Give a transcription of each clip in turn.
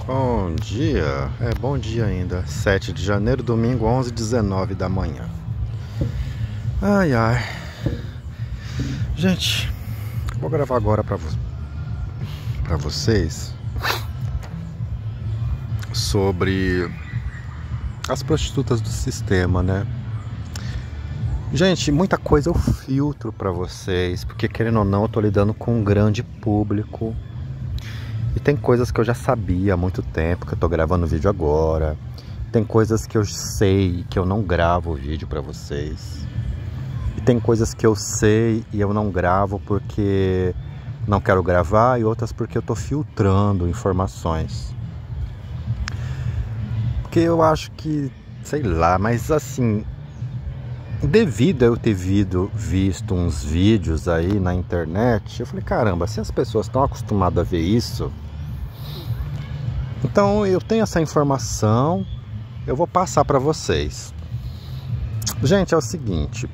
Bom dia, bom dia ainda, 7 de janeiro, domingo, 11h19 da manhã. Ai, ai. Gente, vou gravar agora pra vocês sobre as prostitutas do sistema, né? Gente, muita coisa eu filtro pra vocês, porque querendo ou não, eu tô lidando com um grande público. E tem coisas que eu já sabia há muito tempo, que eu tô gravando vídeo agora. Tem coisas que eu sei que eu não gravo o vídeo pra vocês. E tem coisas que eu sei e eu não gravo porque não quero gravar, e outras porque eu tô filtrando informações. Porque eu acho que, sei lá, mas assim, devido a eu ter visto uns vídeos aí na internet, eu falei, caramba, se as pessoas estão acostumadas a ver isso, então eu tenho essa informação, eu vou passar para vocês. Gente, é o seguinte,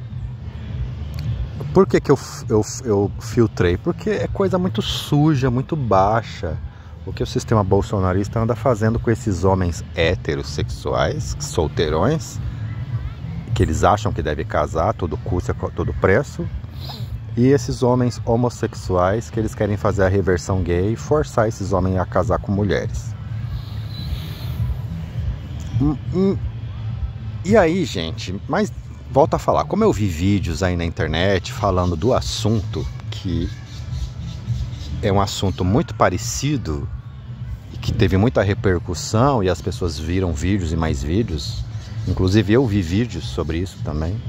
por que eu filtrei? Porque é coisa muito suja, muito baixa, o que o sistema bolsonarista anda fazendo com esses homens heterossexuais, solteirões, que eles acham que deve casar, todo custo, a todo preço, e esses homens homossexuais que eles querem fazer a reversão gay e forçar esses homens a casar com mulheres. E aí, gente, mas volto a falar, como eu vi vídeos aí na internet falando do assunto, que é um assunto muito parecido e que teve muita repercussão, e as pessoas viram vídeos e mais vídeos, inclusive eu vi vídeos sobre isso também.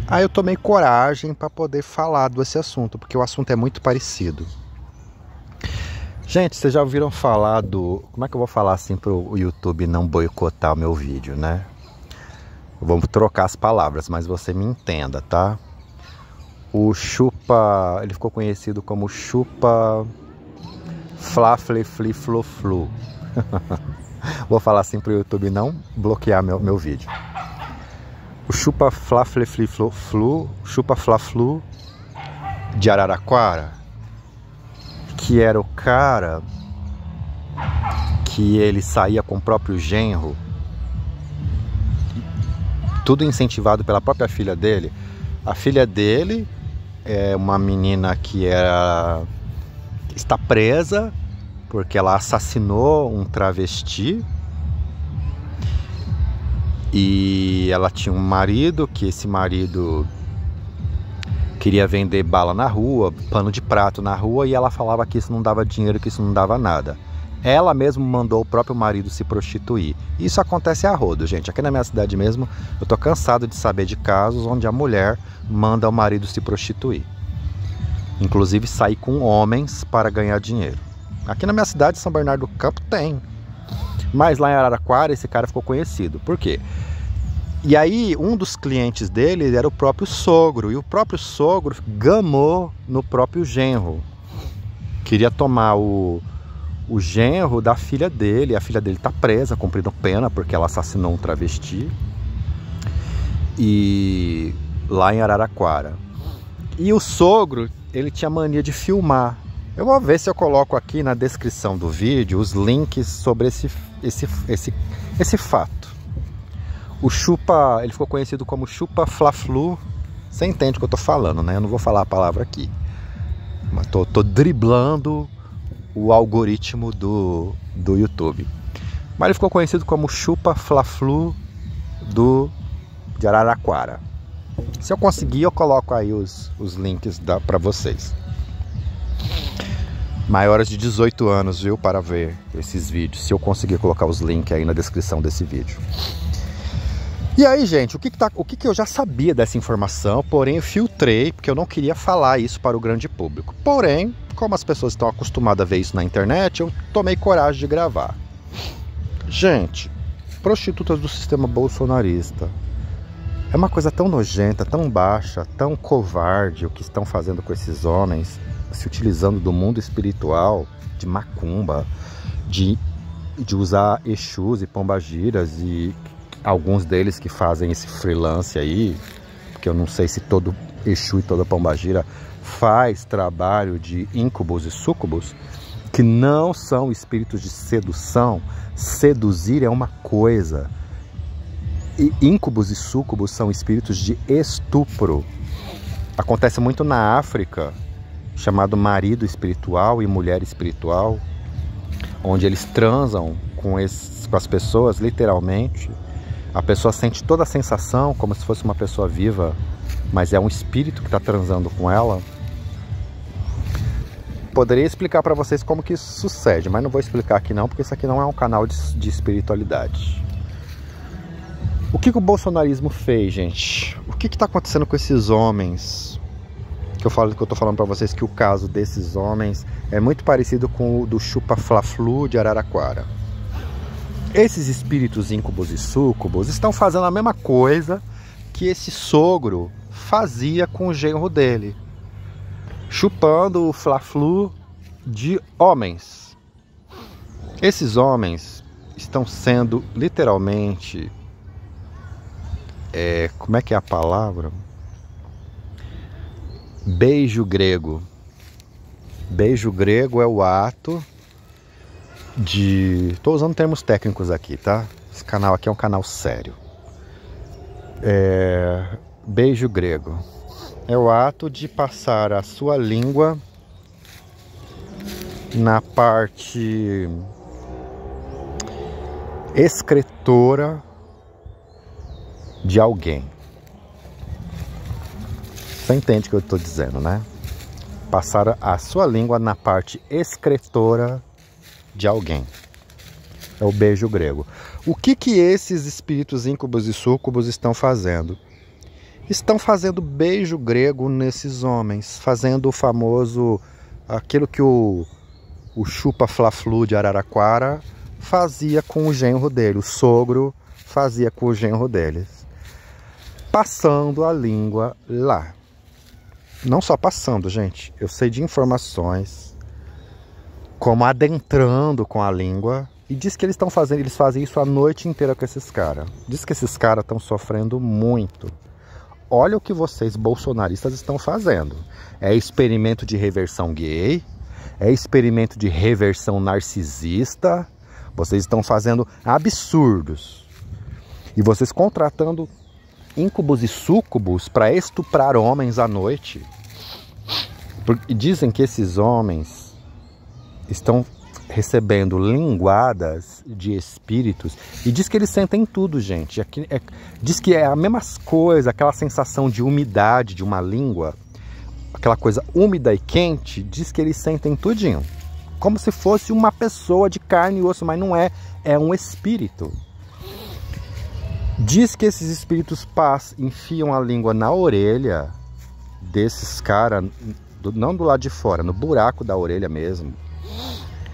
Aí eu tomei coragem para poder falar desse assunto, porque o assunto é muito parecido. Gente, vocês já ouviram falar do... Como é que eu vou falar assim para o YouTube não boicotar o meu vídeo, né? Vamos trocar as palavras, mas você me entenda, tá? O chupa... Ele ficou conhecido como chupa... Fla-fli-fli-flu-flu. Vou falar assim para o YouTube não bloquear meu vídeo. O chupa Fla-fli-fli-flu, chupa Fla-flu de Araraquara, que era o cara que ele saía com o próprio genro, tudo incentivado pela própria filha dele. A filha dele é uma menina que está presa porque ela assassinou um travesti, e ela tinha um marido, que esse marido queria vender bala na rua, pano de prato na rua, e ela falava que isso não dava dinheiro, que isso não dava nada. Ela mesmo mandou o próprio marido se prostituir. Isso acontece a rodo, gente. Aqui na minha cidade mesmo, eu tô cansado de saber de casos onde a mulher manda o marido se prostituir. Inclusive sair com homens para ganhar dinheiro. Aqui na minha cidade, São Bernardo do Campo, tem. Mas lá em Araraquara, esse cara ficou conhecido. Por quê? E aí, um dos clientes dele era o próprio sogro. E o próprio sogro gamou no próprio genro. Queria tomar o genro da filha dele. A filha dele tá presa, cumprindo pena, porque ela assassinou um travesti. E lá em Araraquara. E o sogro, ele tinha mania de filmar. Eu vou ver se eu coloco aqui na descrição do vídeo os links sobre esse fato. O chupa, ele ficou conhecido como chupa Fla-flu. Você entende o que eu tô falando, né? Eu não vou falar a palavra aqui, mas tô driblando o algoritmo do YouTube. Mas ele ficou conhecido como chupa Fla-flu de Araraquara. Se eu conseguir, eu coloco aí os links para vocês. Maiores de 18 anos, viu, para ver esses vídeos. Se eu conseguir colocar os links aí na descrição desse vídeo. E aí, gente, o que eu já sabia dessa informação, porém eu filtrei, porque eu não queria falar isso para o grande público. Porém, como as pessoas estão acostumadas a ver isso na internet, eu tomei coragem de gravar. Gente, prostitutas do sistema bolsonarista. É uma coisa tão nojenta, tão baixa, tão covarde o que estão fazendo com esses homens, se utilizando do mundo espiritual, de macumba, de usar exus e pombagiras, e alguns deles que fazem esse freelance aí, porque eu não sei se todo exu e toda pombagira faz trabalho de íncubos e súcubos. que não são espíritos de sedução. Seduzir é uma coisa. E íncubos e súcubos são espíritos de estupro. Acontece muito na África, chamado marido espiritual e mulher espiritual, onde eles transam com as pessoas, literalmente. A pessoa sente toda a sensação como se fosse uma pessoa viva, mas é um espírito que está transando com ela. Poderia explicar para vocês como que isso sucede, mas não vou explicar aqui não, porque isso aqui não é um canal de espiritualidade. O que o bolsonarismo fez, gente? O que está acontecendo com esses homens? Que eu tô falando para vocês que o caso desses homens é muito parecido com o do Chupa Fla-Flu de Araraquara. Esses espíritos íncubos e súcubos estão fazendo a mesma coisa que esse sogro fazia com o genro dele, chupando o Fla-Flu de homens. Esses homens estão sendo literalmente, como é que é a palavra? Beijo grego. Beijo grego é o ato de... Estou usando termos técnicos aqui, tá? Esse canal aqui é um canal sério. Beijo grego é o ato de passar a sua língua na parte excretora de alguém. Você entende o que eu estou dizendo, né? Passar a sua língua na parte excretora de alguém. É o beijo grego. O que esses espíritos íncubos e súcubos estão fazendo? Estão fazendo beijo grego nesses homens, fazendo o famoso, aquilo que o Chupa Fla-Flu de Araraquara fazia com o genro dele, o sogro fazia com o genro deles, passando a língua lá. Não só passando, gente, eu sei de informações, como adentrando com a língua, e diz que eles fazem isso a noite inteira com esses caras. Diz que esses caras estão sofrendo muito. Olha o que vocês bolsonaristas estão fazendo. É experimento de reversão gay, é experimento de reversão narcisista. Vocês estão fazendo absurdos. E vocês contratando íncubos e súcubos para estuprar homens à noite. Porque dizem que esses homens estão recebendo linguadas de espíritos, e diz que eles sentem tudo, gente. Diz que é a mesma coisa, aquela sensação de umidade de uma língua, aquela coisa úmida e quente, diz que eles sentem tudinho, como se fosse uma pessoa de carne e osso, mas não é, é um espírito. Diz que esses espíritos enfiam a língua na orelha desses caras, não do lado de fora, no buraco da orelha mesmo.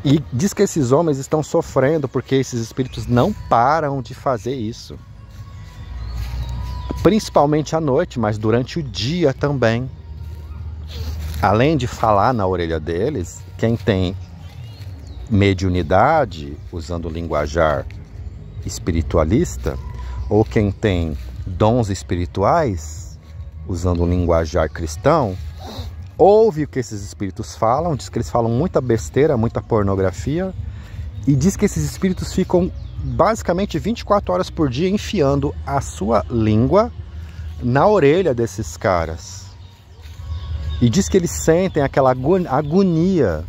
E diz que esses homens estão sofrendo porque esses espíritos não param de fazer isso. Principalmente à noite, mas durante o dia também. Além de falar na orelha deles, quem tem mediunidade, usando o linguajar espiritualista, ou quem tem dons espirituais, usando o linguajar cristão, ouve o que esses espíritos falam, diz que eles falam muita besteira, muita pornografia, e diz que esses espíritos ficam basicamente 24 horas por dia enfiando a sua língua na orelha desses caras. E diz que eles sentem aquela agonia,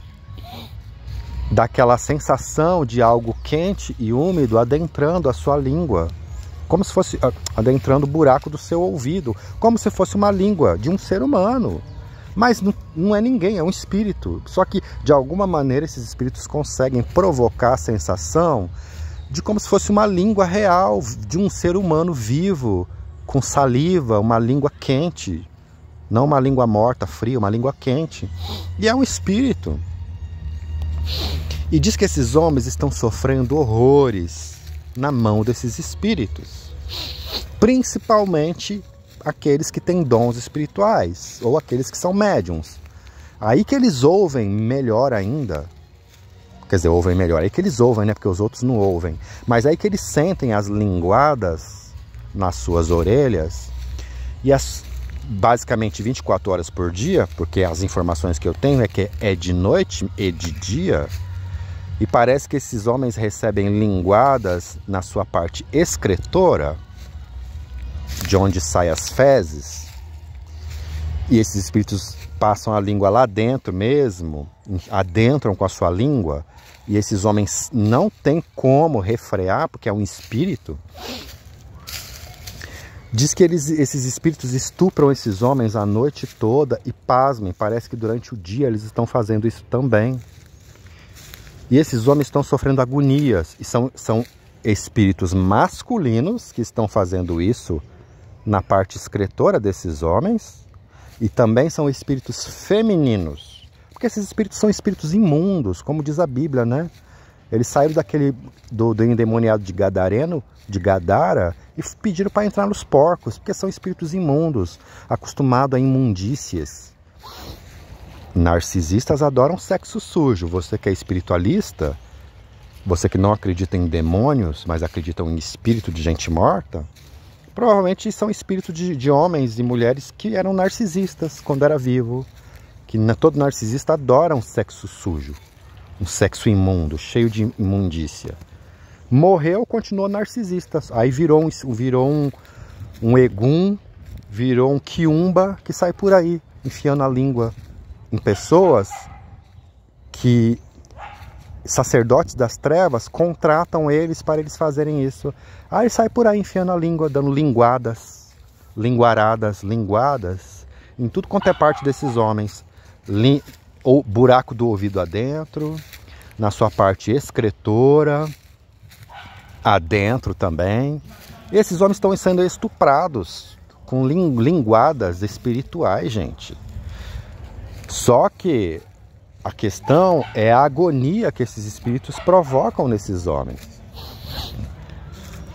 daquela sensação de algo quente e úmido adentrando a sua língua, como se fosse adentrando o buraco do seu ouvido, como se fosse uma língua de um ser humano. Mas não é ninguém, é um espírito. Só que, de alguma maneira, esses espíritos conseguem provocar a sensação de como se fosse uma língua real, de um ser humano vivo, com saliva, uma língua quente. Não uma língua morta, fria, uma língua quente. E é um espírito. E diz que esses homens estão sofrendo horrores na mão desses espíritos. Principalmente aqueles que têm dons espirituais, ou aqueles que são médiums. Aí que eles ouvem melhor ainda. Quer dizer, ouvem melhor. Aí que eles ouvem, né? Porque os outros não ouvem. Mas aí que eles sentem as linguadas nas suas orelhas. E basicamente 24 horas por dia, porque as informações que eu tenho é que é de noite e de dia, e parece que esses homens recebem linguadas na sua parte excretora, de onde saem as fezes, e esses espíritos passam a língua lá dentro mesmo, adentram com a sua língua, e esses homens não têm como refrear, porque é um espírito. Diz que esses espíritos estupram esses homens a noite toda e, pasmem, parece que durante o dia eles estão fazendo isso também. E esses homens estão sofrendo agonias, e são espíritos masculinos que estão fazendo isso na parte excretora desses homens, e também são espíritos femininos, porque esses espíritos são espíritos imundos, como diz a Bíblia, né? Eles saíram do endemoniado de Gadara, e pediram para entrar nos porcos, porque são espíritos imundos, acostumados a imundícias. Narcisistas adoram sexo sujo. Você que é espiritualista, você que não acredita em demônios, mas acredita em espírito de gente morta, provavelmente são espíritos de homens e mulheres que eram narcisistas quando era vivo. Que todo narcisista adora um sexo sujo, um sexo imundo, cheio de imundícia. Morreu, continuou narcisista. Aí virou um egum, virou um quiumba que sai por aí, enfiando a língua em pessoas que sacerdotes das trevas contratam eles para eles fazerem isso. Aí ele sai por aí enfiando a língua, dando linguadas, linguaradas, linguadas, em tudo quanto é parte desses homens. Ou buraco do ouvido adentro, na sua parte excretora, adentro também. E esses homens estão sendo estuprados com linguadas espirituais, gente. Só que a questão é a agonia que esses espíritos provocam nesses homens.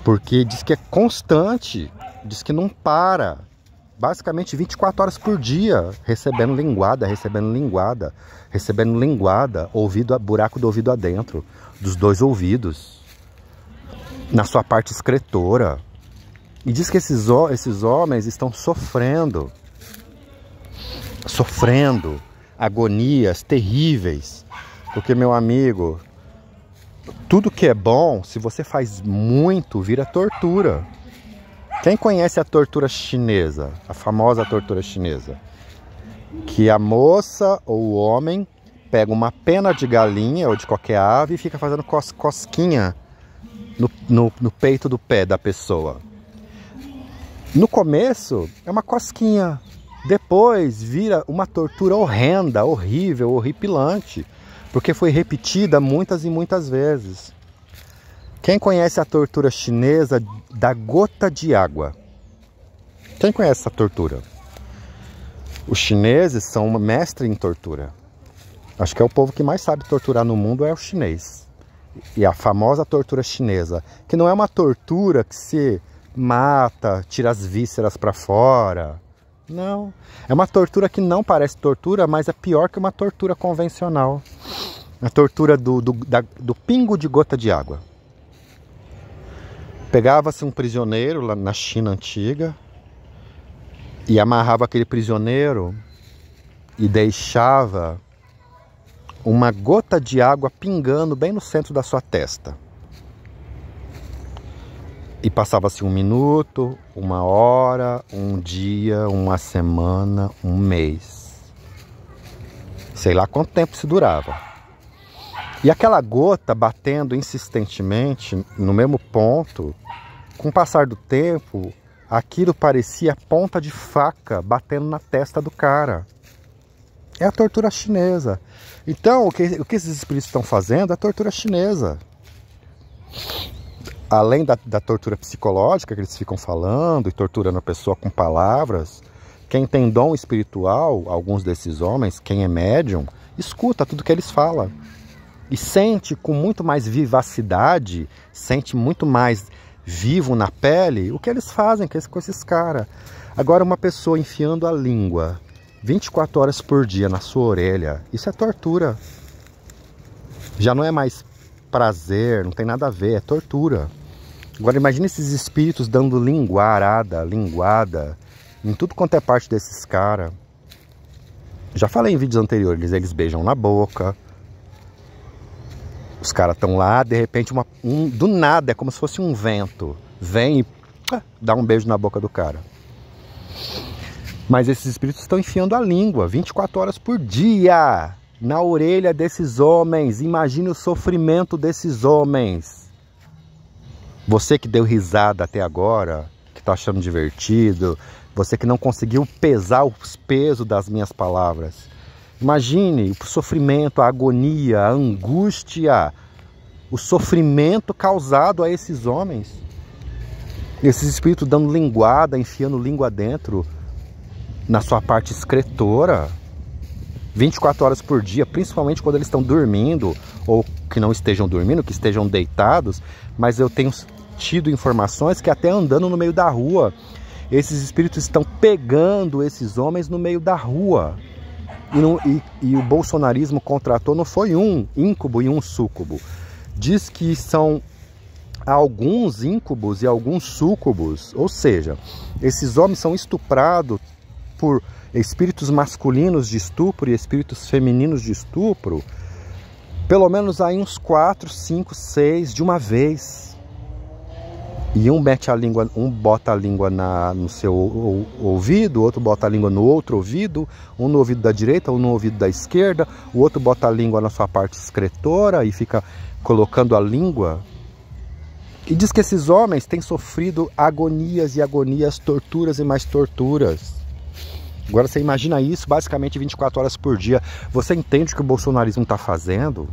Porque diz que é constante, diz que não para. Basicamente 24 horas por dia, recebendo linguada, buraco do ouvido adentro, dos dois ouvidos, na sua parte excretora. E diz que esses homens estão sofrendo agonias terríveis, porque, meu amigo, tudo que é bom, se você faz muito, vira tortura. Quem conhece a tortura chinesa, a famosa tortura chinesa? Que a moça ou o homem pega uma pena de galinha ou de qualquer ave e fica fazendo cosquinha no peito do pé da pessoa. No começo é uma cosquinha, depois vira uma tortura horrenda, horrível, horripilante, porque foi repetida muitas e muitas vezes. Quem conhece a tortura chinesa da gota de água? Quem conhece essa tortura? Os chineses são uma mestre em tortura. Acho que é o povo que mais sabe torturar no mundo é o chinês. E a famosa tortura chinesa, que não é uma tortura que se mata, tira as vísceras para fora. Não. É uma tortura que não parece tortura, mas é pior que uma tortura convencional. A tortura do pingo de gota de água. Pegava-se um prisioneiro lá na China antiga e amarrava aquele prisioneiro e deixava uma gota de água pingando bem no centro da sua testa. E passava-se 1 minuto, 1 hora, 1 dia, 1 semana, 1 mês. Sei lá quanto tempo se durava. E aquela gota batendo insistentemente no mesmo ponto, com o passar do tempo, aquilo parecia ponta de faca batendo na testa do cara. É a tortura chinesa. Então, o que esses espíritos estão fazendo é a tortura chinesa. Além da tortura psicológica que eles ficam falando e torturando a pessoa com palavras, quem tem dom espiritual, alguns desses homens, quem é médium, escuta tudo que eles falam. E sente com muito mais vivacidade, sente muito mais vivo na pele o que eles fazem com esses caras. Agora, uma pessoa enfiando a língua 24 horas por dia na sua orelha, isso é tortura. Já não é mais prazer, não tem nada a ver, é tortura. Agora imagine esses espíritos dando linguada em tudo quanto é parte desses caras. Já falei em vídeos anteriores, eles beijam na boca. Os caras estão lá, de repente, do nada, é como se fosse um vento. Vem e dá um beijo na boca do cara. Mas esses espíritos estão enfiando a língua 24 horas por dia na orelha desses homens. Imagine o sofrimento desses homens. Você que deu risada até agora, que está achando divertido, você que não conseguiu pesar os pesos das minhas palavras. Imagine o sofrimento, a agonia, a angústia, o sofrimento causado a esses homens. Esses espíritos dando linguada, enfiando língua dentro na sua parte excretora, 24 horas por dia, principalmente quando eles estão dormindo, ou que não estejam dormindo, que estejam deitados. Mas eu tenho tido informações que até andando no meio da rua, esses espíritos estão pegando esses homens no meio da rua. E o bolsonarismo contratou, não foi um íncubo e um súcubo. Diz que são alguns íncubos e alguns súcubos, ou seja, esses homens são estuprados por espíritos masculinos de estupro e espíritos femininos de estupro, pelo menos aí uns 4, 5, 6 de uma vez. E um mete a língua, um bota a língua no seu ouvido, o outro bota a língua no outro ouvido, um no ouvido da direita, um no ouvido da esquerda, o outro bota a língua na sua parte excretora e fica colocando a língua. E diz que esses homens têm sofrido agonias e agonias, torturas e mais torturas. Agora você imagina isso basicamente 24 horas por dia. Você entende o que o bolsonarismo está fazendo?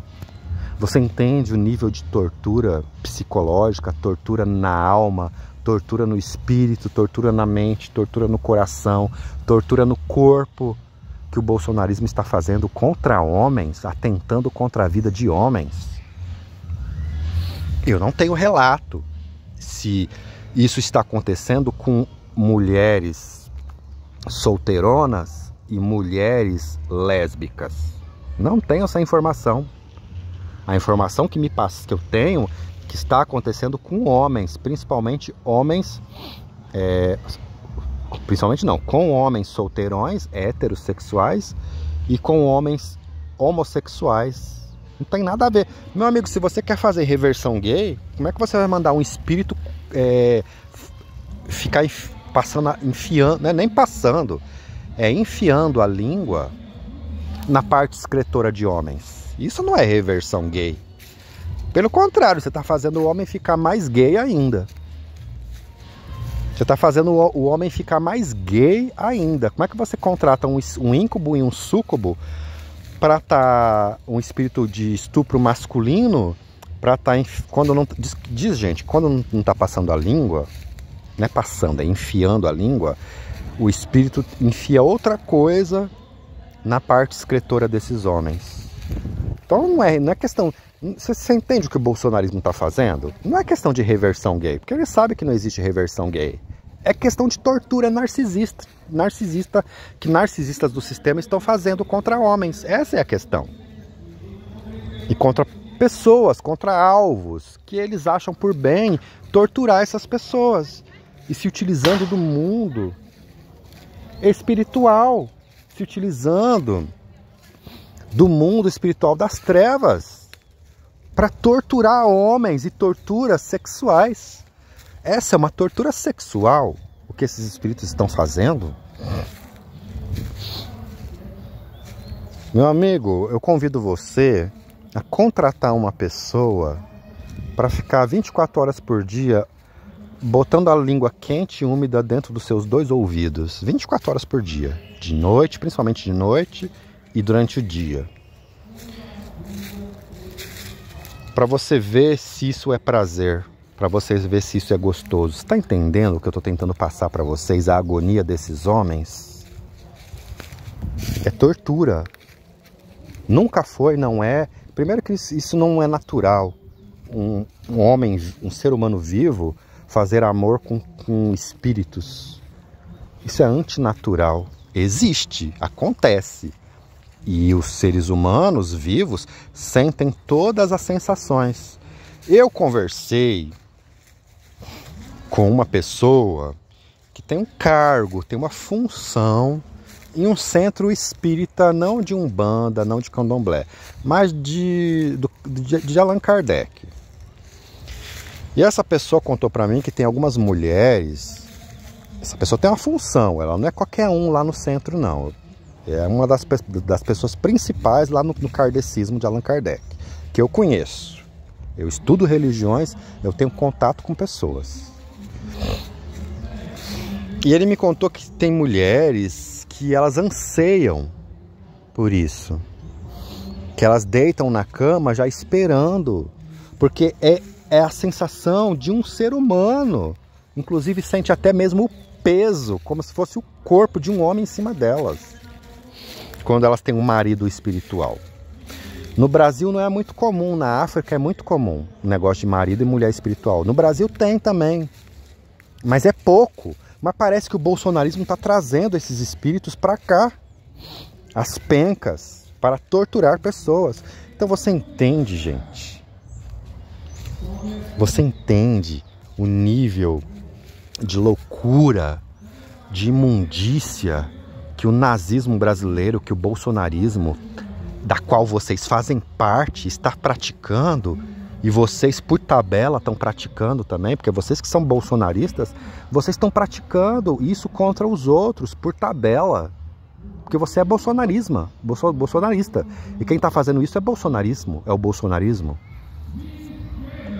Você entende o nível de tortura psicológica, tortura na alma, tortura no espírito, tortura na mente, tortura no coração, tortura no corpo que o bolsonarismo está fazendo contra homens, atentando contra a vida de homens? Eu não tenho relato se isso está acontecendo com mulheres solteironas e mulheres lésbicas. Não tenho essa informação. A informação que eu tenho que está acontecendo com homens, principalmente homens, com homens solteirões, heterossexuais e com homens homossexuais. Não tem nada a ver. Meu amigo, se você quer fazer reversão gay, como é que você vai mandar um espírito ficar enfiando, né? Nem passando, enfiando a língua na parte excretora de homens? Isso não é reversão gay. Pelo contrário, você está fazendo o homem ficar mais gay ainda. Você está fazendo o homem ficar mais gay ainda. Como é que você contrata um íncubo e um súcubo para estar um espírito de estupro masculino para estar quando não diz gente, quando não está passando a língua, não é passando, é enfiando a língua, o espírito enfia outra coisa na parte excretora desses homens. Então não é questão. Você entende o que o bolsonarismo está fazendo? Não é questão de reversão gay, porque ele sabe que não existe reversão gay. É questão de tortura narcisista que narcisistas do sistema estão fazendo contra homens. Essa é a questão. E contra pessoas, contra alvos, que eles acham por bem torturar essas pessoas. E se utilizando do mundo espiritual, se utilizando do mundo espiritual das trevas para torturar homens e torturas sexuais. Essa é uma tortura sexual, o que esses espíritos estão fazendo. Meu amigo, eu convido você a contratar uma pessoa para ficar 24 horas por dia botando a língua quente e úmida dentro dos seus 2 ouvidos, 24 horas por dia, de noite, principalmente de noite, e durante o dia, para você ver se isso é prazer, para vocês ver se isso é gostoso. Está entendendo o que eu estou tentando passar para vocês? A agonia desses homens é tortura. Nunca foi, não é. Primeiro que isso não é natural. Um homem, um ser humano vivo, fazer amor com espíritos. Isso é antinatural. Existe, acontece. E os seres humanos vivos sentem todas as sensações. Eu conversei com uma pessoa que tem um cargo, tem uma função em um centro espírita, não de Umbanda, não de Candomblé, mas de Allan Kardec. E essa pessoa contou para mim que tem algumas mulheres. Essa pessoa tem uma função, ela não é qualquer um lá no centro, não. É uma das pessoas principais lá no kardecismo de Allan Kardec, que eu conheço. Eu estudo religiões, eu tenho contato com pessoas. E ele me contou que tem mulheres que elas anseiam por isso. Que elas deitam na cama já esperando, porque é a sensação de um ser humano. Inclusive sente até mesmo o peso, como se fosse o corpo de um homem em cima delas, quando elas têm um marido espiritual. No Brasil não é muito comum, na África é muito comum o negócio de marido e mulher espiritual. No Brasil tem também, mas é pouco. Mas parece que o bolsonarismo está trazendo esses espíritos para cá, as pencas, para torturar pessoas. Então você entende, gente? Você entende o nível de loucura, de imundícia que o nazismo brasileiro, que o bolsonarismo, da qual vocês fazem parte, está praticando, e vocês por tabela estão praticando também, porque vocês que são bolsonaristas, vocês estão praticando isso contra os outros por tabela, porque você é bolsonarista, e quem está fazendo isso é bolsonarismo, é o bolsonarismo.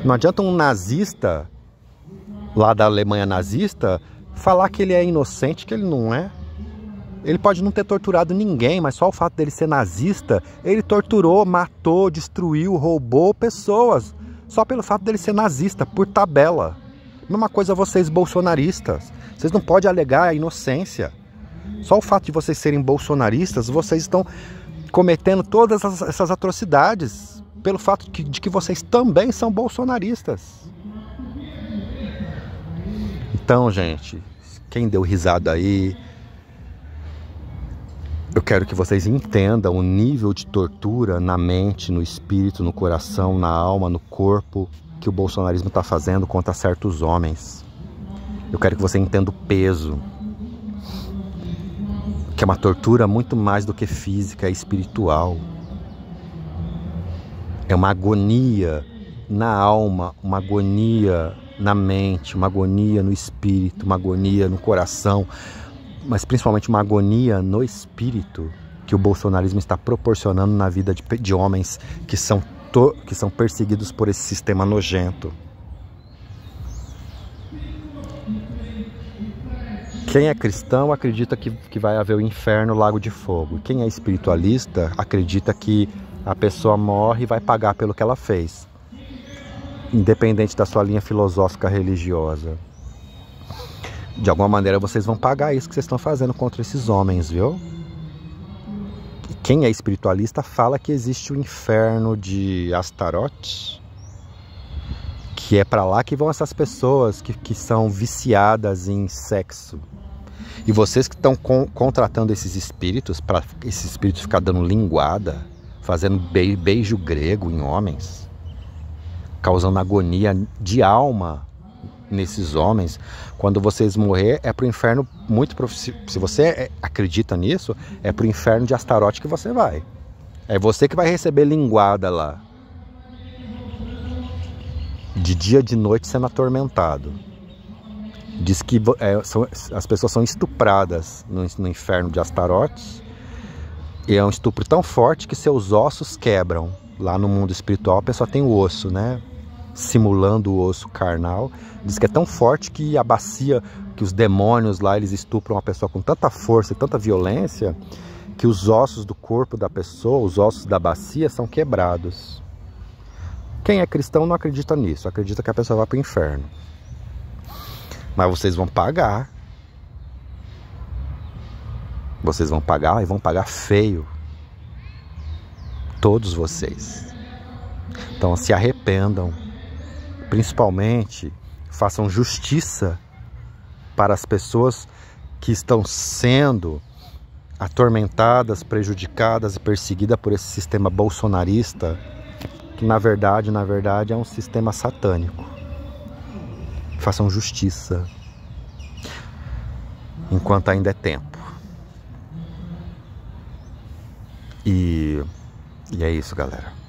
Não adianta um nazista lá da Alemanha nazista falar que ele é inocente, que ele não é. Ele pode não ter torturado ninguém, mas só o fato dele ser nazista, ele torturou, matou, destruiu, roubou pessoas. Só pelo fato dele ser nazista, por tabela. Mesma coisa vocês bolsonaristas. Vocês não podem alegar a inocência. Só o fato de vocês serem bolsonaristas, vocês estão cometendo todas essas atrocidades. Pelo fato de que vocês também são bolsonaristas. Então, gente, quem deu risada aí, eu quero que vocês entendam o nível de tortura na mente, no espírito, no coração, na alma, no corpo que o bolsonarismo está fazendo contra certos homens. Eu quero que você entenda o peso, que é uma tortura muito mais do que física, é espiritual. É uma agonia na alma, uma agonia na mente, uma agonia no espírito, uma agonia no coração, mas principalmente uma agonia no espírito que o bolsonarismo está proporcionando na vida de homens que são perseguidos por esse sistema nojento. Quem é cristão acredita que vai haver o inferno, o lago de fogo. Quem é espiritualista acredita que a pessoa morre e vai pagar pelo que ela fez, independente da sua linha filosófica religiosa. De alguma maneira vocês vão pagar isso que vocês estão fazendo contra esses homens, viu? E quem é espiritualista fala que existe o inferno de Astaroth, que é para lá que vão essas pessoas que são viciadas em sexo. E vocês que estão contratando esses espíritos, para esses espíritos ficar dando linguada, fazendo beijo grego em homens, causando agonia de alma nesses homens, quando vocês morrer é pro inferno se você acredita nisso, é pro inferno de Astaroth que você vai. É você que vai receber linguada lá, de dia e de noite sendo atormentado. Diz que as pessoas são estupradas no inferno de Astaroth, e é um estupro tão forte que seus ossos quebram. Lá no mundo espiritual a pessoa tem o osso, né? Simulando o osso carnal. Diz que é tão forte que a bacia, que os demônios lá, eles estupram a pessoa com tanta força e tanta violência, que os ossos do corpo da pessoa, os ossos da bacia são quebrados. Quem é cristão não acredita nisso, acredita que a pessoa vai para o inferno. Mas vocês vão pagar. Vocês vão pagar e vão pagar feio. Todos vocês. Então se arrependam. Principalmente, façam justiça para as pessoas que estão sendo atormentadas, prejudicadas e perseguidas por esse sistema bolsonarista, que na verdade é um sistema satânico. Façam justiça. enquanto ainda é tempo. E é isso, galera.